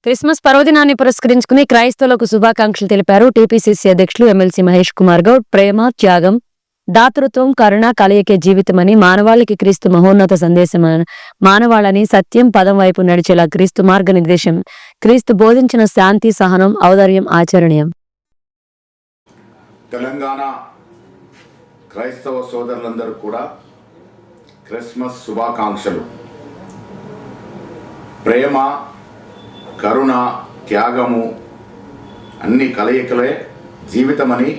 Christmas పర్వదినాన్ని పురస్కరించుకుని క్రైస్తవులకు శుభాకాంక్షలు తెలిపారు టీపీసీసీ అధ్యక్షులు ఎమ్మెల్సీ మహేష్ కుమార్ గౌడ్. ప్రేమ, త్యాగం, దాతృత్వం, కరుణ కలయికే జీవితమని, మానవాళికి క్రీస్తు మహోన్నత సందేశం, మానవాళని సత్యం పదం వైపు నడిచేలా క్రీస్తు మార్గనిర్దేశం, క్రీస్తు బోధించిన శాంతి, సహనం, ఔదార్యం ఆచరణీయం. తెలంగాణ క్రైస్తవ సోదరులందరూ కూడా క్రిస్మస్ శుభాకాంక్షలు. ప్రేమ, కరుణ, త్యాగము అన్ని కలయికలే జీవితమని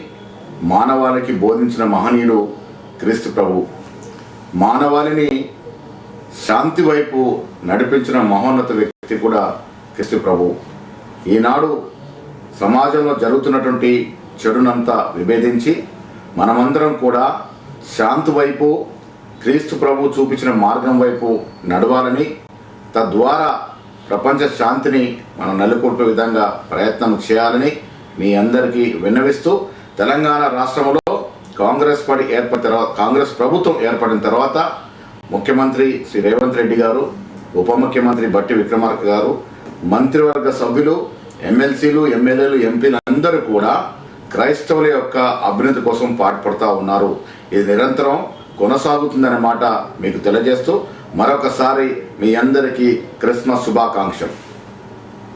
మానవాళికి బోధించిన మహనీయుడు క్రీస్తు ప్రభు. మానవాళిని శాంతి వైపు నడిపించిన మహోన్నత వ్యక్తి కూడా క్రీస్తు ప్రభు. ఈనాడు సమాజంలో జరుగుతున్నటువంటి చెడునంతా విభేదించి మనమందరం కూడా శాంతి వైపు, క్రీస్తు ప్రభు చూపించిన మార్గం వైపు నడవాలని, తద్వారా ప్రపంచ శాంతిని మనం నెలకొల్పే విధంగా ప్రయత్నం చేయాలని మీ అందరికీ విన్నవిస్తూ, తెలంగాణ రాష్ట్రంలో కాంగ్రెస్ ప్రభుత్వం ఏర్పడిన తర్వాత ముఖ్యమంత్రి శ్రీ రేవంత్ రెడ్డి గారు, ఉప ముఖ్యమంత్రి బట్టి విక్రమార్క గారు, మంత్రివర్గ సభ్యులు, ఎమ్మెల్సీలు, ఎమ్మెల్యేలు, ఎంపీలు అందరూ కూడా క్రైస్తవుల యొక్క అభ్యున్నతి కోసం పాటుపడుతూ ఉన్నారు. ఇది నిరంతరం కొనసాగుతుందనే మాట మీకు తెలియజేస్తూ మరొకసారి మీ అందరికీ క్రిస్మస్ శుభాకాంక్షలు.